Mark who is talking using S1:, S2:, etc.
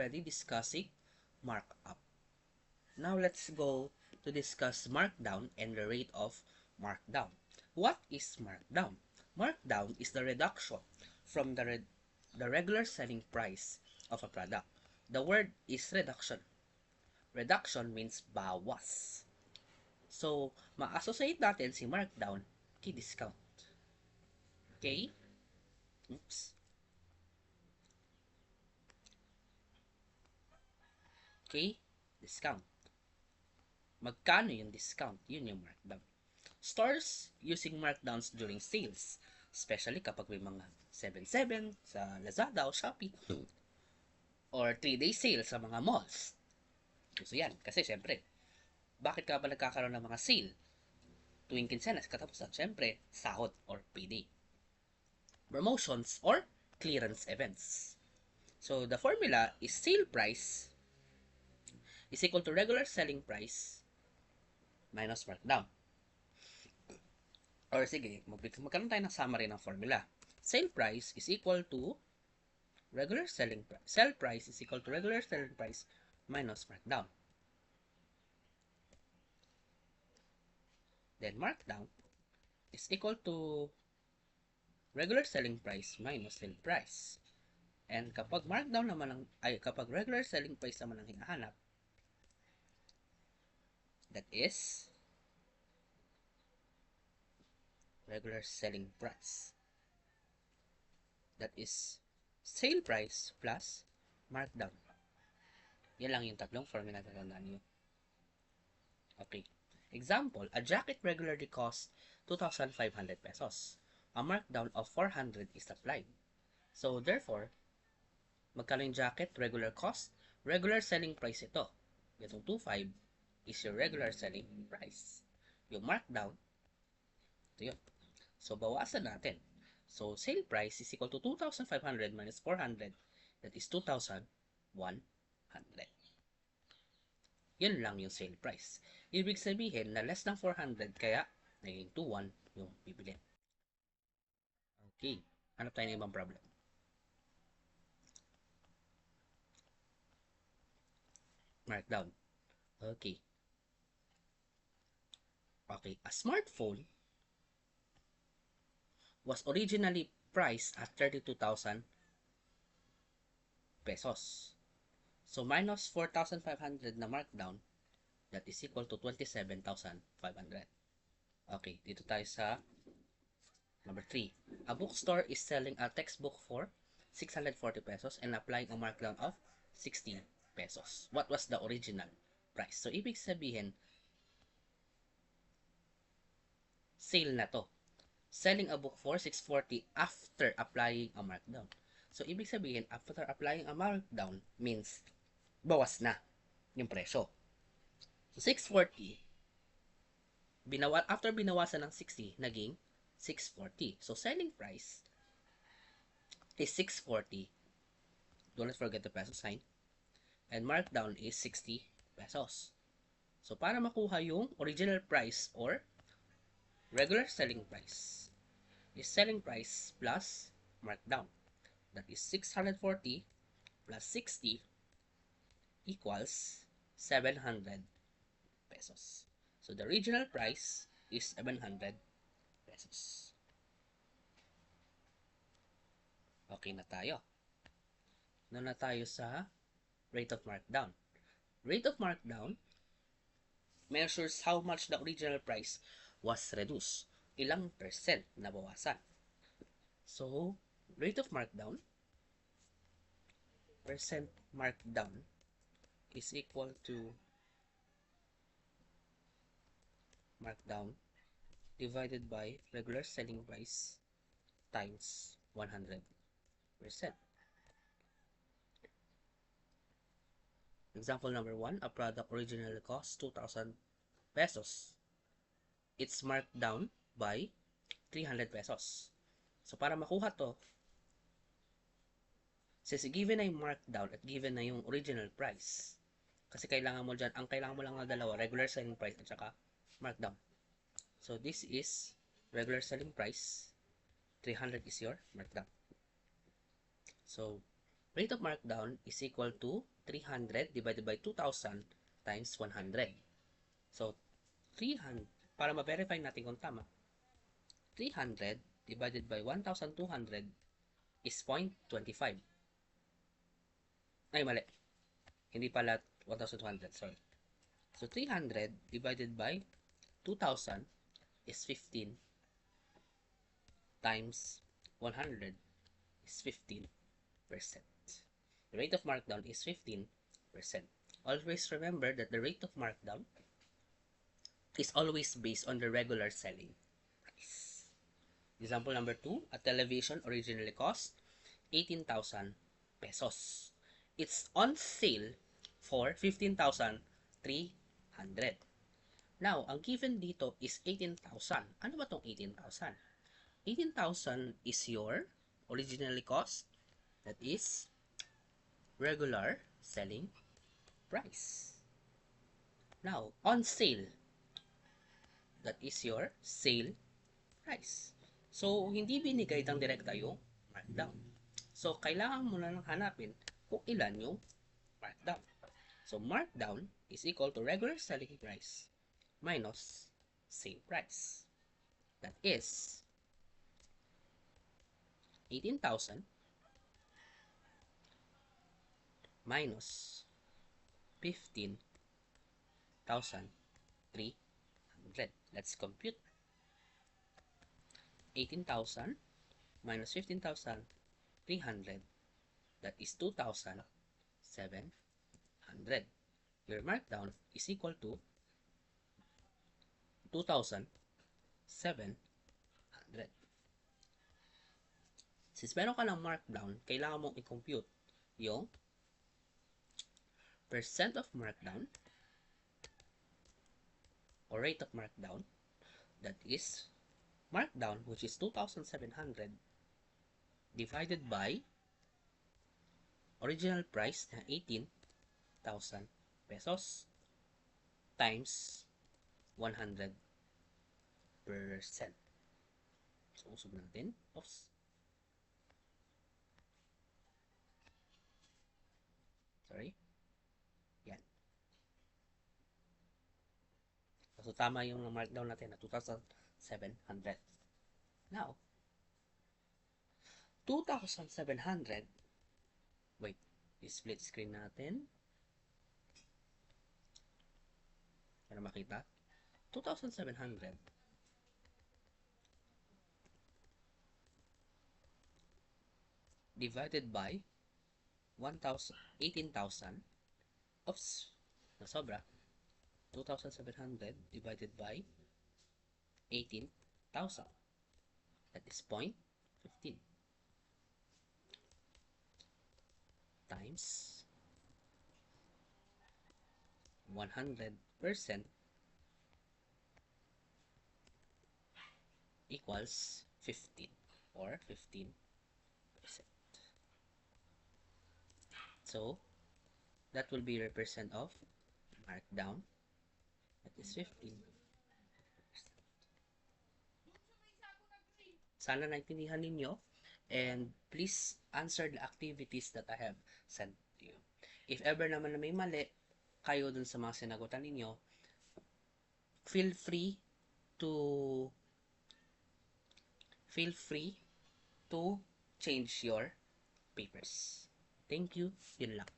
S1: already discussing markup. Now let's go to discuss markdown and the rate of markdown. What is markdown? Markdown is the reduction from the regular selling price of a product. The word is reduction. Reduction means bawas. So, ma-associate natin si markdown kay discount. Okay? Oops. Okay? Discount. Magkano yung discount? Yun yung markdown. Stores using markdowns during sales, especially kapag may mga 7/7 sa Lazada o Shopee, or 3-day sale sa mga malls. So yan, kasi syempre, bakit ka ba nagkakaroon ng mga sale? Tuwing kinsenas, katapusan, syempre, sahod or payday. Promotions or clearance events. So the formula is sale price is equal to regular selling price minus markdown. Or sige, magkaroon tayo ng summary ng formula. Sale price is equal to regular selling price. Sell price is equal to regular selling price minus markdown. Then markdown is equal to regular selling price minus sale price. And kapag markdown naman kapag regular selling price naman ang hinahanap, that is regular selling price. That is sale price plus markdown. Yan lang yung tatlong formula na tatandaan nyo. Okay. Example, a jacket regularly costs 2,500 pesos. A markdown of 400 is applied. So, therefore, magkano yung jacket? Regular cost? Regular selling price ito. Itong 2,500 is your regular selling price. Yung markdown, ito yun. So, bawasan natin. So, sale price is equal to 2,500 minus 400. That is 2,100. Yun lang yung sale price. Ibig sabihin na less than 400, kaya naging 2,1 yung bibili. Okay. Hanap tayo ng ibang problem. Markdown. Okay. Okay. A smartphone was originally priced at 32,000 pesos. So, minus 4,500 na markdown, that is equal to 27,500. Okay, dito tayo sa number 3. A bookstore is selling a textbook for 640 pesos and applying a markdown of 60 pesos. What was the original price? So, ibig sabihin, sale na to. Selling a book for 640 after applying a markdown. So, ibig sabihin, after applying a markdown means bawas na yung presyo. So, 640, after binawasan ng 60, naging 640. So, selling price is 640. Do not forget the peso sign. And markdown is 60 pesos. So, para makuha yung original price or regular selling price, is selling price plus markdown. That is 640 plus 60 equals 700 pesos. So, the original price is 700 pesos. Okay na tayo. Doon na tayo sa rate of markdown. Rate of markdown measures how much the original price was reduced. Ilang percent na bawasan. So, rate of markdown, percent markdown is equal to markdown divided by regular selling price times 100%. Example number 1, a product originally cost 2,000 pesos. It's marked down by 300 pesos. So, para makuha to, since given na yung markdown at given na yung original price, kasi kailangan mo dyan, ang kailangan mo lang na dalawa, regular selling price at saka markdown. So, this is regular selling price, 300 is your markdown. So, Rate of markdown is equal to 300 divided by 2,000 times 100. So, 300, para ma-verify natin kung tama, 300 divided by 1,200 is 0.25. Ay, mali. Hindi pala 1,200, sorry. So, 300 divided by 2,000 is 15 times 100 is 15%. The rate of markdown is 15%. Always remember that the rate of markdown is always based on the regular selling price. Example number 2, a television originally cost 18,000 pesos. It's on sale for 15,300. Now, ang given dito is 18,000. Ano ba tong 18,000? 18,000 is your originally cost. That is regular selling price. Now, on sale. That is your sale price. So, hindi binigay ng direkta yung markdown. So, kailangan mo na lang hanapin kung ilan yung markdown. So, markdown is equal to regular selling price minus sale price. That is 18,000 minus 15,300. Let's compute. 18,000 minus 15,300. That is 2,700. Your markdown is equal to 2,700. Since meron ka ng markdown, kailangan mong i-compute yung percent of markdown or rate of markdown. That is markdown, which is 2,700 divided by original price na 18,000 pesos times 100%. So, usog natin. Oops. Sorry. Yan. So, tama yung markdown natin na 2,700. Now, 2,700. Wait. I-split screen natin. Para makita. 2,700 divided by 18,000. Oops. Nasobra. 2,700 divided by 18,000. That is 0.15 times 100% equals 15 or 15%. So, that will be represent of markdown. That is 15%. Sana naintindihan ninyo. And please answer the activities that I have sent to you. If ever naman na may mali kayo dun sa mga sinagutan ninyo, feel free to change your papers. Thank you. Yun lang.